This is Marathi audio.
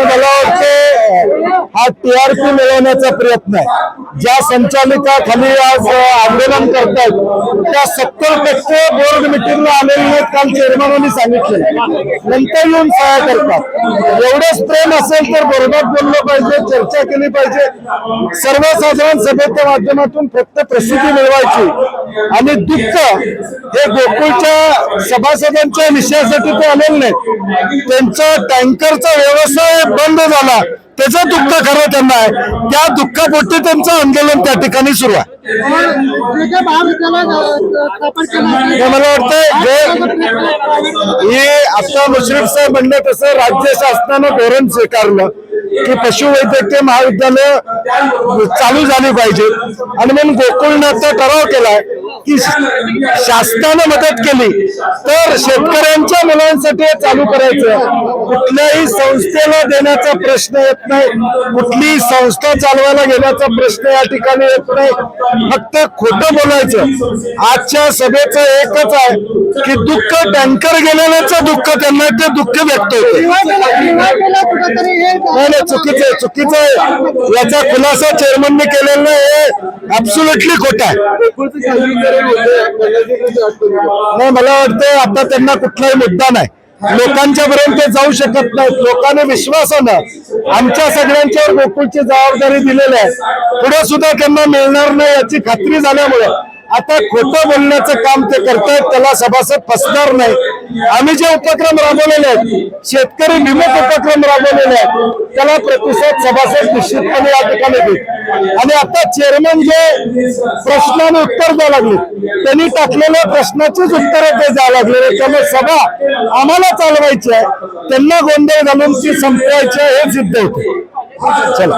मला वाटते हा TRP मिळवण्याचा प्रयत्न आहे। ज्या संचालिका खाली आज आंदोलन करतात त्या 70% बोर्ड मिटिंगला आलेले नाहीत, काल चेअरमॅनांनी सांगितलं, नंतर येऊन सहाय्य करतात। एवढंच प्रेम असेल तर बरोबर बोललं पाहिजे, चर्चा केली पाहिजे। सर्वसाधारण सभेच्या माध्यमातून फक्त प्रसिद्धी मिळवायची आणि दुःख हे गोकुळच्या सभासदांच्या विषयासाठी ते आलेले नाहीत, त्यांचा टँकरचा व्यवसाय बंद झाला त्याचं दुःख खरं त्यांना आहे, त्या दुःखापोटी त्यांचं आंदोलन त्या ठिकाणी सुरू आहे। मला वाटतं हे आता मुश्रीफ साहेब म्हणलं तसं राज्य शासनानं धोरण स्वीकारलं की पशुवैद्यकीय महाविद्यालय चालू झाली पाहिजे आणि म्हणून गोकुळने आता ठराव केलाय की शासनानं मदत केली तर शेतकऱ्यांच्या मुलांसाठी चालू करायचं। कुठल्याही संस्थेला देण्याचा प्रश्न येत नाही, कुठलीही संस्था चालवायला घेण्याचा प्रश्न या ठिकाणी येत नाही, फक्त खोटं बोलायचं। आजच्या सभेचं एकच आहे की दुःख टँकर गेलेल्याचं दुःख त्यांना ते दुःख व्यक्त होते। नाही, चुकीचं आहे, याचा खुलासा चेअरमनने केलेला हे ऍब्सोल्युटली खोटा आहे। नाही, मला वाटतं आता त्यांना कुठलाही मुद्दा नाही, लोकांच्या पर्यंत जाऊ शकत नाहीत। लोकांनी विश्वासानं आमच्या सगळ्यांच्यावर गोकुळची जबाबदारी दिलेली आहे, पुढे सुद्धा त्यांना मिळणार नाही याची खात्री झाल्यामुळे आता खोटं बोलण्याचं काम ते करतायत, त्याला सभासद फसणार नाही। आम्ही जे उपक्रम राबवलेले आहेत, शेतकरी विमुख उपक्रम राबवलेले आहेत, त्याला प्रतिसाद सभासद निश्चितपणे या ठिकाणी देईल। आणि आता चेअरमन जे प्रश्नाने उत्तर द्यायला लागले त्यांनी टाकलेल्या प्रश्नाचीच उत्तरं ते द्यायला लागलेले, त्यामुळे सभा आम्हाला चालवायची आहे, त्यांना गोंधळ घालून ती संपवायची आहे हे सिद्ध होते। चला।